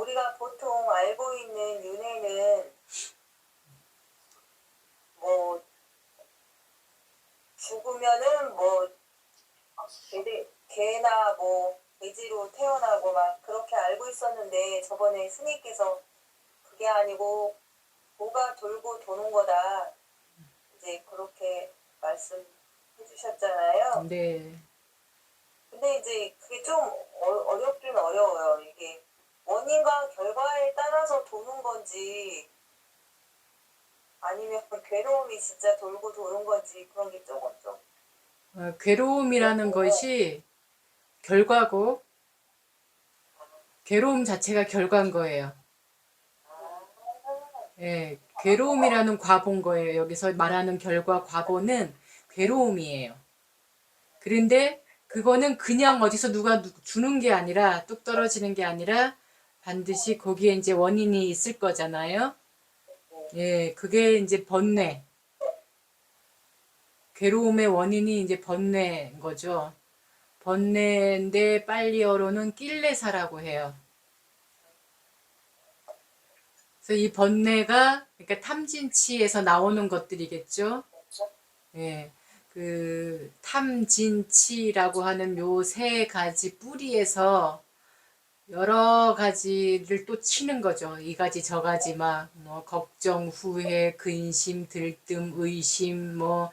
우리가 보통 알고 있는 윤회는 뭐 죽으면은 뭐 개나 뭐 돼지로 태어나고 막 그렇게 알고 있었는데 저번에 스님께서 그게 아니고 뭐가 돌고 도는 거다 이제 그렇게 말씀해 주셨잖아요. 네. 근데 이제 그게 좀 어렵긴 어려워요. 이게 원인과 결과에 따라서 도는 건지 아니면 괴로움이 진짜 돌고 도는 건지 그런 게 조금 좀 괴로움이라는 것이 결과고 괴로움 자체가 결과인 거예요. 예, 괴로움이라는 과보인 거예요. 여기서 말하는 결과 과보는 괴로움이에요. 그런데 그거는 그냥 어디서 누가 주는 게 아니라 뚝 떨어지는 게 아니라 반드시 거기에 이제 원인이 있을 거잖아요. 예, 그게 이제 번뇌. 괴로움의 원인이 이제 번뇌인 거죠. 번뇌인데 빨리어로는 낄레사라고 해요. 그래서 이 번뇌가 그러니까 탐진치에서 나오는 것들이겠죠. 예. 그 탐진치라고 하는 요 세 가지 뿌리에서 여러 가지를 또 치는 거죠. 이 가지 저 가지 막 뭐 걱정, 후회, 근심, 들뜸, 의심, 뭐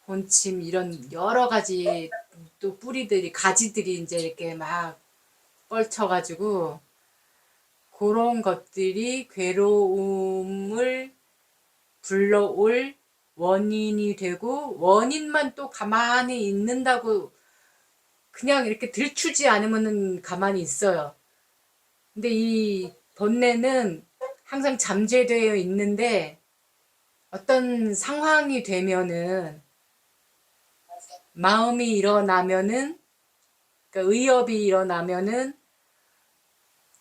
혼침 이런 여러 가지 또 뿌리들이 가지들이 이제 이렇게 막 뻘쳐가지고 그런 것들이 괴로움을 불러올 원인이 되고 원인만 또 가만히 있는다고 그냥 이렇게 들추지 않으면 가만히 있어요. 근데 이 번뇌는 항상 잠재되어 있는데 어떤 상황이 되면은 마음이 일어나면은 그러니까 의업이 일어나면은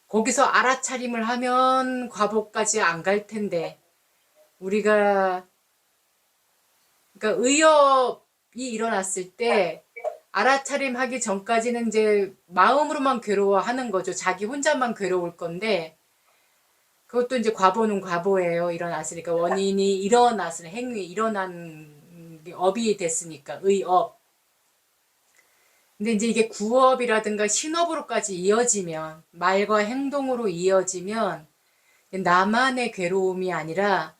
거기서 알아차림을 하면 과보까지 안 갈 텐데 우리가 그러니까 의업이 일어났을 때 알아차림하기 전까지는 이제 마음으로만 괴로워하는 거죠. 자기 혼자만 괴로울 건데 그것도 이제 과보는 과보예요. 일어났으니까 원인이 일어났으니 행위 일어난 업이 됐으니까 의업. 근데 이제 이게 구업이라든가 신업으로까지 이어지면 말과 행동으로 이어지면 나만의 괴로움이 아니라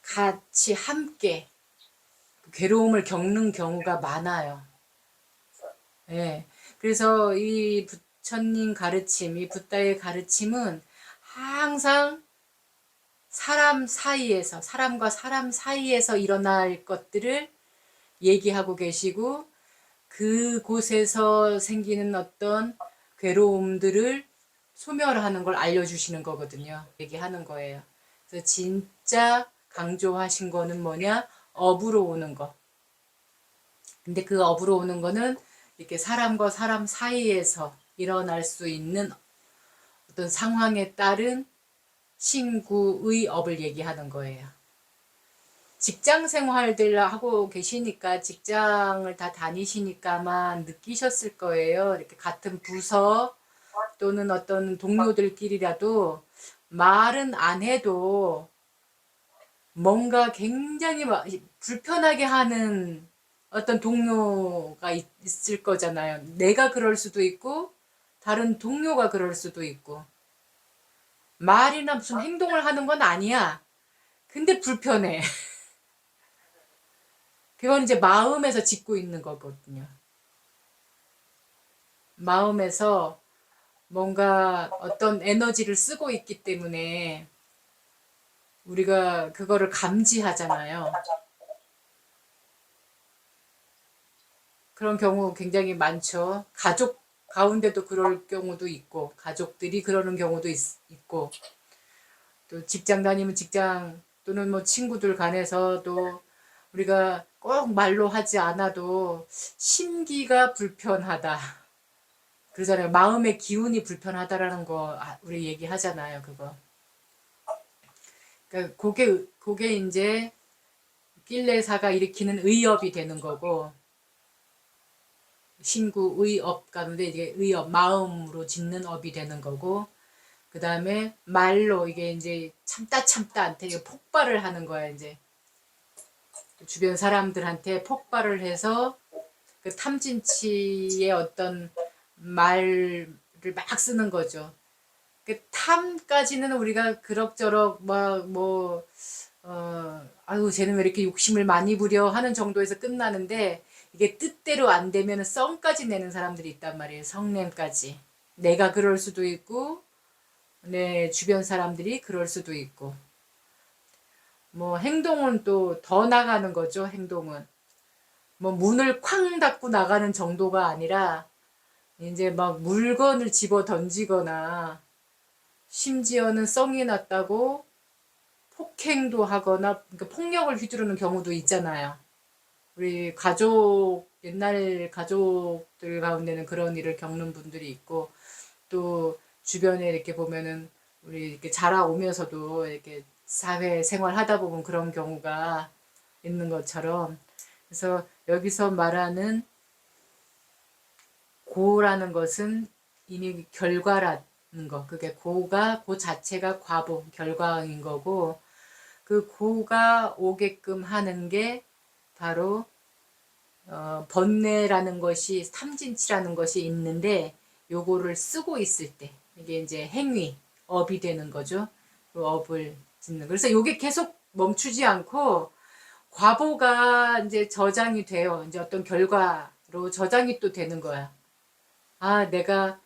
같이 함께 괴로움을 겪는 경우가 많아요. 예. 그래서 이 부처님 가르침, 이 붓다의 가르침은 항상 사람 사이에서, 사람과 사람 사이에서 일어날 것들을 얘기하고 계시고, 그곳에서 생기는 어떤 괴로움들을 소멸하는 걸 알려주시는 거거든요. 얘기하는 거예요. 그래서 진짜 강조하신 거는 뭐냐? 업으로 오는 거. 근데 그 업으로 오는 거는 이렇게 사람과 사람 사이에서 일어날 수 있는 어떤 상황에 따른 신구의 업을 얘기하는 거예요. 직장 생활들 하고 계시니까 직장을 다 다니시니까만 느끼셨을 거예요. 이렇게 같은 부서 또는 어떤 동료들끼리라도 말은 안 해도 뭔가 굉장히 불편하게 하는 어떤 동료가 있을 거잖아요. 내가 그럴 수도 있고 다른 동료가 그럴 수도 있고 말이나 무슨 행동을 하는 건 아니야. 근데 불편해. 그건 이제 마음에서 짓고 있는 거거든요. 마음에서 뭔가 어떤 에너지를 쓰고 있기 때문에 우리가 그거를 감지하잖아요. 그런 경우 굉장히 많죠. 가족 가운데도 그럴 경우도 있고, 가족들이 그러는 경우도 있고, 또 직장 다니면 직장 또는 뭐 친구들 간에서도 우리가 꼭 말로 하지 않아도 심기가 불편하다. 그러잖아요. 마음의 기운이 불편하다라는 거 우리 얘기하잖아요. 그거. 그러니까 그게 이제 필레사가 일으키는 의업이 되는 거고 신구 의업 가운데 이제 의업 마음으로 짓는 업이 되는 거고 그 다음에 말로 이게 이제 참다 않대 이게 폭발을 하는 거야. 이제 주변 사람들한테 폭발을 해서 그 탐진치의 어떤 말을 막 쓰는 거죠. 그 탐까지는 우리가 그럭저럭 아유 쟤는 왜 이렇게 욕심을 많이 부려 하는 정도에서 끝나는데, 이게 뜻대로 안 되면 썽까지 내는 사람들이 있단 말이에요. 성냄까지. 내가 그럴 수도 있고 내 주변 사람들이 그럴 수도 있고, 뭐 행동은 또 더 나가는 거죠. 행동은 뭐 문을 쾅 닫고 나가는 정도가 아니라 이제 막 물건을 집어 던지거나, 심지어는 썽이 났다고 폭행도 하거나, 그러니까 폭력을 휘두르는 경우도 있잖아요. 우리 가족, 옛날 가족들 가운데는 그런 일을 겪는 분들이 있고, 또 주변에 이렇게 보면은 우리 이렇게 자라오면서도 이렇게 사회 생활 하다 보면 그런 경우가 있는 것처럼, 그래서 여기서 말하는 고라는 것은 이미 결과라는 거, 그게 고가, 고 자체가 과보, 결과인 거고, 그 고가 오게끔 하는 게 바로 번뇌라는 것이, 탐진치라는 것이 있는데, 요거를 쓰고 있을 때 이게 이제 행위, 업이 되는 거죠. 그 업을 짓는. 그래서 요게 계속 멈추지 않고 과보가 이제 저장이 돼요. 이제 어떤 결과로 저장이 또 되는 거야. 아, 내가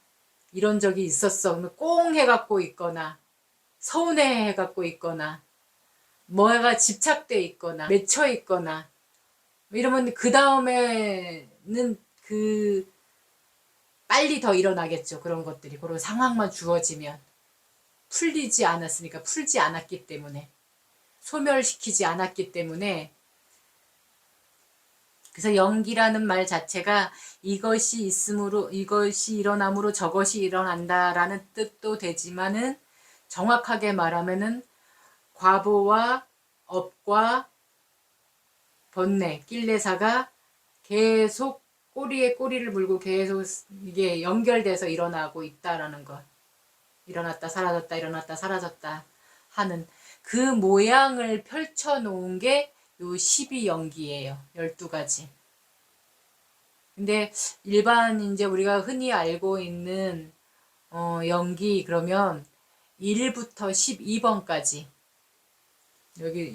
이런 적이 있었어. 꽁 해갖고 있거나, 서운해 해갖고 있거나, 뭐가 집착돼 있거나, 맺혀 있거나, 이러면 그 다음에는 빨리 더 일어나겠죠. 그런 것들이. 그런 상황만 주어지면. 풀리지 않았으니까, 풀지 않았기 때문에, 소멸시키지 않았기 때문에. 그래서 연기라는 말 자체가 이것이 있으므로, 이것이 일어남으로 저것이 일어난다라는 뜻도 되지만은, 정확하게 말하면은 과보와 업과 번뇌, 낄레사가 계속 꼬리에 꼬리를 물고 계속 이게 연결돼서 일어나고 있다라는 것. 일어났다 사라졌다 일어났다 사라졌다 하는 그 모양을 펼쳐놓은 게 요 12연기예요. 12가지. 근데 일반 이제 우리가 흔히 알고 있는 연기 그러면 1부터 12번까지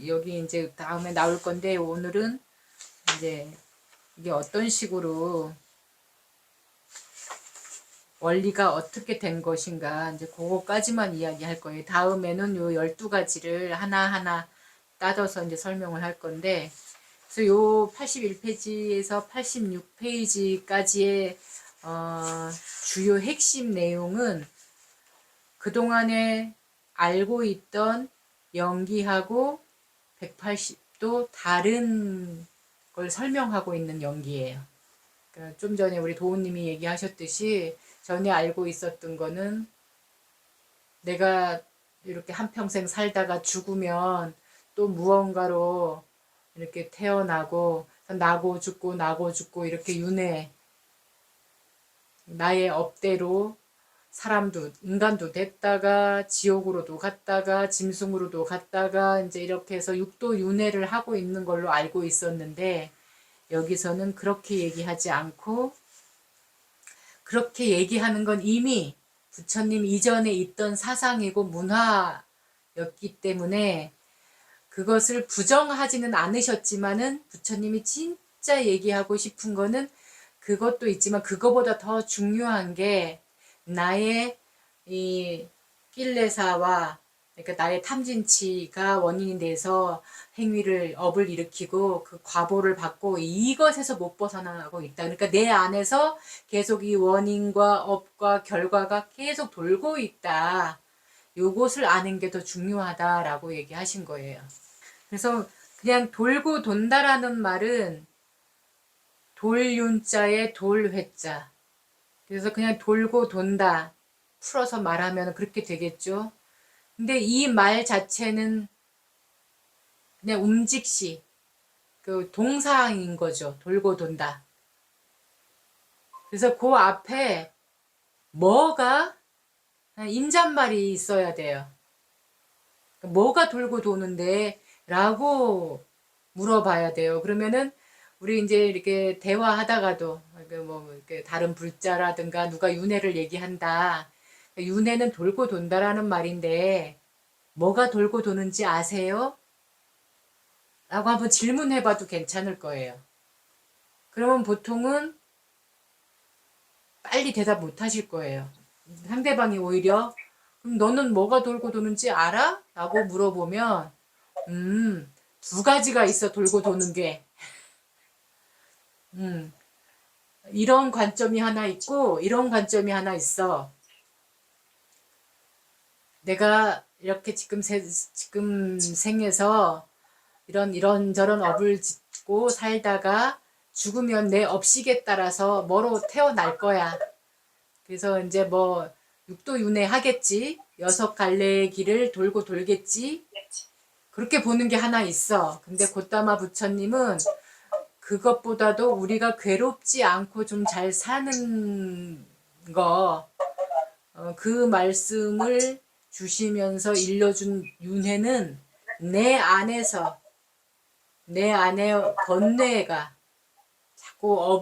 여기 이제 다음에 나올 건데, 오늘은 이제 이게 어떤 식으로 원리가 어떻게 된 것인가, 이제 그거까지만 이야기할 거예요. 다음에는 요 12가지를 하나하나 따져서 이제 설명을 할 건데, 그래서 요 81페이지에서 86페이지까지의 주요 핵심 내용은 그동안에 알고 있던 연기하고 180도 다른 걸 설명하고 있는 연기예요. 그러니까 좀 전에 우리 도우님이 얘기하셨듯이, 전에 알고 있었던 거는 내가 이렇게 한평생 살다가 죽으면 또 무언가로 이렇게 태어나고, 나고 죽고 이렇게 나의 업대로 사람도, 인간도 됐다가 지옥으로도 갔다가 짐승으로도 갔다가 이제 이렇게 해서 육도 윤회를 하고 있는 걸로 알고 있었는데, 여기서는 그렇게 얘기하지 않고, 그렇게 얘기하는 건 이미 부처님 이전에 있던 사상이고 문화였기 때문에 그것을 부정하지는 않으셨지만은, 부처님이 진짜 얘기하고 싶은 거는 그것도 있지만 그거보다 더 중요한 게 나의 이 낄레사와, 그러니까 나의 탐진치가 원인이 돼서 업을 일으키고 그 과보를 받고 이것에서 못 벗어나고 있다. 그러니까 내 안에서 계속 이 원인과 업과 결과가 계속 돌고 있다. 요것을 아는 게 더 중요하다라고 얘기하신 거예요. 그래서 그냥 돌고 돈다라는 말은 돌윤자에 돌회자. 그래서 그냥 돌고 돈다. 풀어서 말하면 그렇게 되겠죠. 근데 이 말 자체는 그냥 움직시, 그 동사인 거죠. 돌고 돈다. 그래서 그 앞에 뭐가 인잣말이 있어야 돼요. 뭐가 돌고 도는데? 라고 물어봐야 돼요. 그러면은 우리 이제 이렇게 대화하다가도 뭐 이렇게 다른 불자라든가 누가 윤회를 얘기한다. 윤회는 돌고 돈다라는 말인데 뭐가 돌고 도는지 아세요? 라고 한번 질문해봐도 괜찮을 거예요. 그러면 보통은 빨리 대답 못 하실 거예요. 상대방이 오히려 그럼 너는 뭐가 돌고 도는지 알아? 라고 물어보면 두 가지가 있어 돌고 도는 게 이런 관점이 하나 있고 이런 관점이 하나 있어. 내가 이렇게 지금 생에서 이런저런 업을 짓고 살다가 죽으면 내 업식에 따라서 뭐로 태어날 거야. 그래서 이제 뭐 육도윤회 하겠지. 여섯 갈래의 길을 돌고 돌겠지. 그렇게 보는 게 하나 있어. 근데 곧다마 부처님은 그것보다도 우리가 괴롭지 않고 좀 잘 사는 거, 그 말씀을 주시면서 일러준 윤회는 내 안에서, 내 안에 번뇌가 자꾸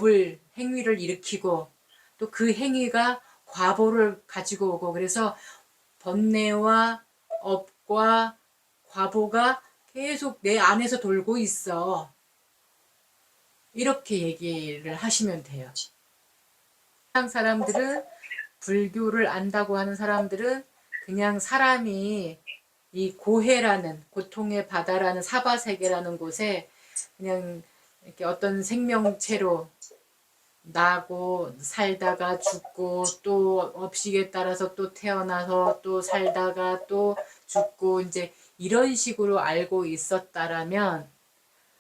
행위를 일으키고 또 그 행위가 과보를 가지고 오고 그래서 번뇌와 업과 과보가 계속 내 안에서 돌고 있어. 이렇게 얘기를 하시면 돼요. 세상 사람들은 불교를 안다고 하는 사람들은 그냥 사람이 이 고해라는 고통의 바다라는 사바세계라는 곳에 그냥 이렇게 어떤 생명체로 나고 살다가 죽고 또 업식에 따라서 또 태어나서 또 살다가 또 죽고 이제 이런 식으로 알고 있었다라면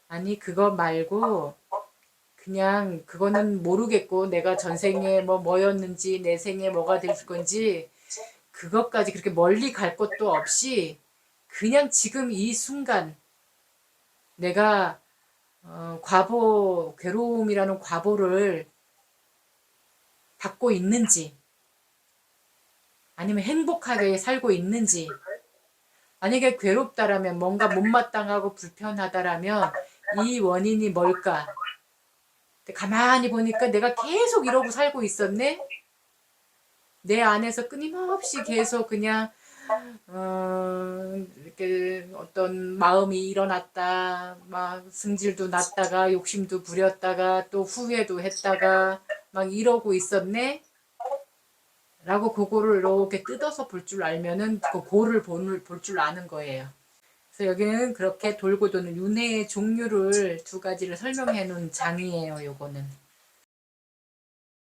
아니 그거 말고 그냥 그거는 모르겠고 내가 전생에 뭐였는지 내 생에 뭐가 될 건지 그것까지 그렇게 멀리 갈 것도 없이 그냥 지금 이 순간 내가 과보 괴로움이라는 과보를 받고 있는지 아니면 행복하게 살고 있는지 만약에 괴롭다라면 뭔가 못마땅하고 불편하다라면 이 원인이 뭘까? 가만히 보니까 내가 계속 이러고 살고 있었네? 내 안에서 끊임없이 계속 그냥 이렇게 어떤 마음이 일어났다 막 승질도 났다가 욕심도 부렸다가 또 후회도 했다가 막 이러고 있었네? 라고 그거를 이렇게 뜯어서 볼 줄 알면은 그 고를 볼 줄 아는 거예요. 그래서 여기는 그렇게 돌고 도는 윤회의 종류를 두 가지를 설명해 놓은 장이에요, 요거는.